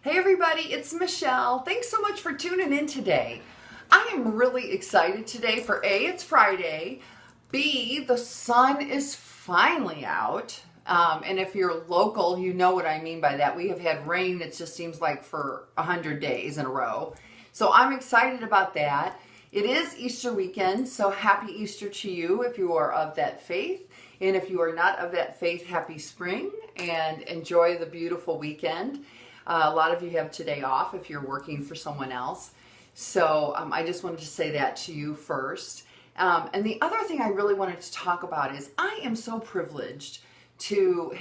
Hey everybody, it's Michelle. Thanks so much for tuning in today. I am really excited today for A, it's Friday, B, the sun is finally out. And if you're local, you know what I mean by that. We have had rain, it just seems like for 100 days in a row. So I'm excited about that. It is Easter weekend, so happy Easter to you if you are of that faith. And if you are not of that faith, happy spring and enjoy the beautiful weekend. A lot of you have today off if you're working for someone else. So I just wanted to say that to you first. And the other thing I really wanted to talk about is I am so privileged to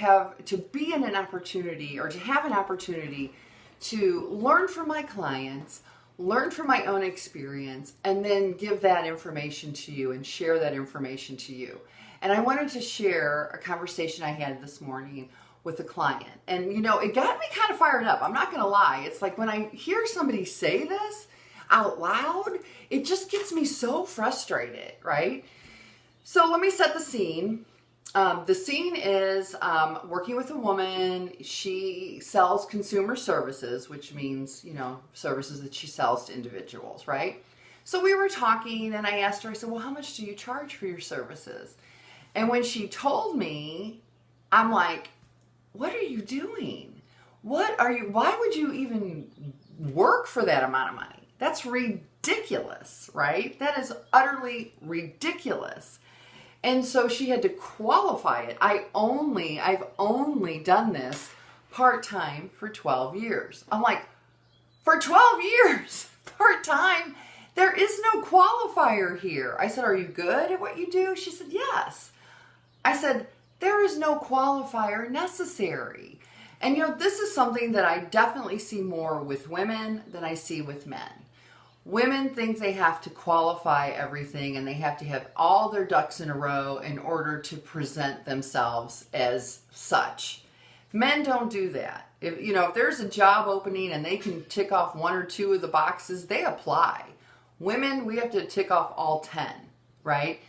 be in an opportunity or to have an opportunity to learn from my clients, learn from my own experience, and then give that information to you and share that information to you. And I wanted to share a conversation I had this morning with a client. And you know, it got me kind of fired up. I'm not going to lie. It's like when I hear somebody say this out loud, it just gets me so frustrated, right? So let me set the scene. The scene is working with a woman. She sells consumer services, which means, you know, services that she sells to individuals, right? So we were talking and I asked her, I said, well, how much do you charge for your services? And when she told me, I'm like, what are you doing? Why would you even work for that amount of money? That's ridiculous, right? That is utterly ridiculous. And so she had to qualify it. I've only done this part-time for 12 years. I'm like, for 12 years, part-time? There is no qualifier here. I said, are you good at what you do? She said, yes. I said, there is no qualifier necessary. And you know, this is something that I definitely see more with women than I see with men. Women think they have to qualify everything and they have to have all their ducks in a row in order to present themselves as such. Men don't do that. If there's a job opening and they can tick off one or two of the boxes, they apply. Women, we have to tick off all 10, right?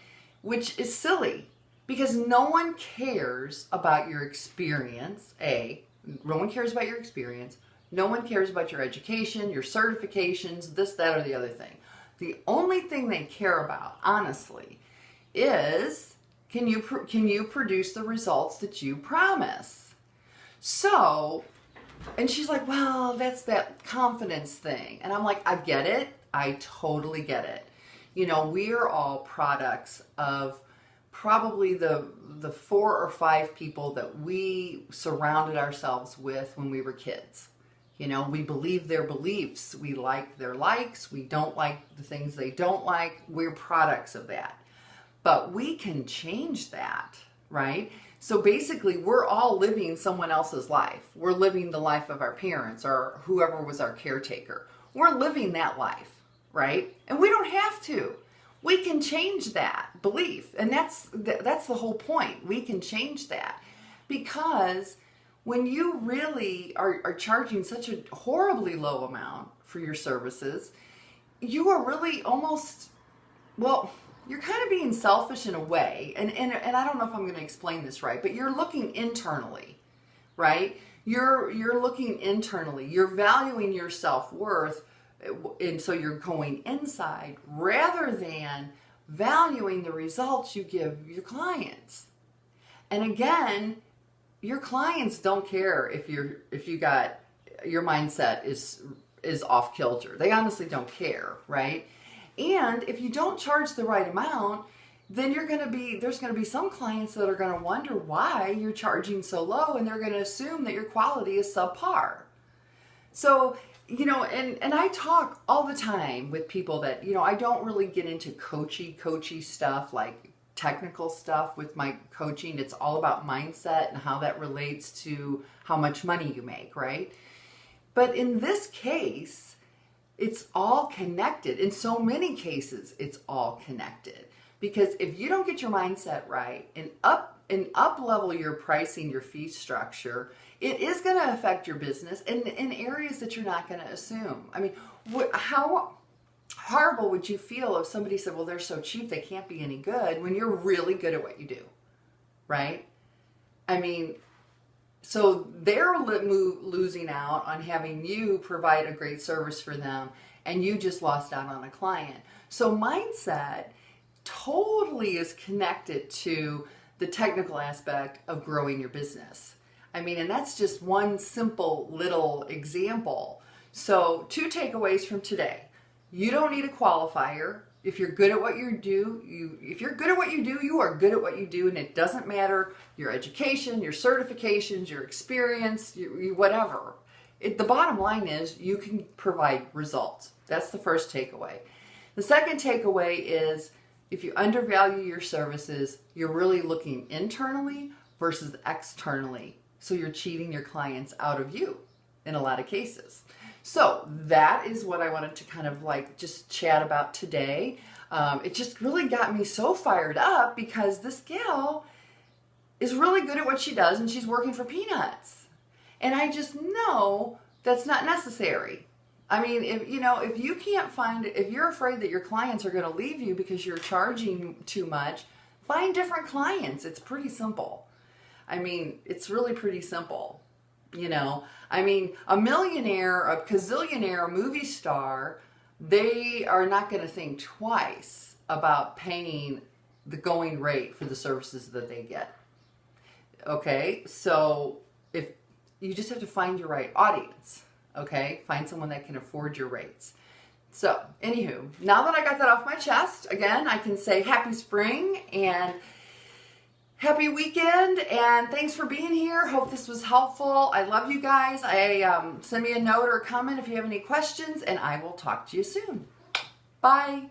Which is silly. Because no one cares about your experience, A. No one cares about your experience. No one cares about your education, your certifications, this, that, or the other thing. The only thing they care about, honestly, is can you produce the results that you promise? So, and she's like, well, that's that confidence thing. And I'm like, I get it. I totally get it. You know, we are all products of probably the 4 or 5 people that we surrounded ourselves with when we were kids. You know, we believe their beliefs. We like their likes. We don't like the things they don't like. We're products of that. But we can change that, right? So basically, we're all living someone else's life. We're living the life of our parents or whoever was our caretaker. We're living that life, right? And we don't have to. We can change that belief. And that's the whole point. We can change that. Because when you really are charging such a horribly low amount for your services, you are really almost, well, you're kind of being selfish in a way. And I don't know if I'm going to explain this right, but you're looking internally, right? You're looking internally. You're valuing your self-worth. And so you're going inside rather than valuing the results you give your clients. And again, your clients don't care if you got your mindset is off kilter. They honestly don't care, right? And if you don't charge the right amount, then there's going to be some clients that are going to wonder why you're charging so low, and they're going to assume that your quality is subpar. So, you know, and I talk all the time with people that, you know, I don't really get into coachy stuff, like technical stuff with my coaching. It's all about mindset and how that relates to how much money you make, right? But in this case, it's all connected. In so many cases, it's all connected. Because if you don't get your mindset right and up level your pricing, your fee structure, it is going to affect your business in areas that you're not going to assume. I mean, how horrible would you feel if somebody said, well, they're so cheap, they can't be any good, when you're really good at what you do, right? I mean, So they're losing out on having you provide a great service for them, and you just lost out on a client. So mindset totally is connected to the technical aspect of growing your business. I mean, and that's just one simple little example. So 2 takeaways from today. You don't need a qualifier. If you're good at what you do, you are good at what you do, and it doesn't matter your education, your certifications, your experience, whatever. The bottom line is you can provide results. That's the first takeaway. The second takeaway is if you undervalue your services, you're really looking internally versus externally. So you're cheating your clients out of you in a lot of cases. So that is what I wanted to kind of like just chat about today. It just really got me so fired up because this gal is really good at what she does and she's working for peanuts. And I just know that's not necessary. I mean, if you can't if you're afraid that your clients are going to leave you because you're charging too much, find different clients. It's pretty simple. I mean, it's really pretty simple. I mean, a millionaire, a gazillionaire movie star, they are not going to think twice about paying the going rate for the services that they get. Okay, so if you just have to find your right audience, okay, find someone that can afford your rates. So, anywho, now that I got that off my chest, again, I can say happy spring and happy weekend, and thanks for being here. Hope this was helpful. I love you guys. Send me a note or a comment if you have any questions, and I will talk to you soon. Bye.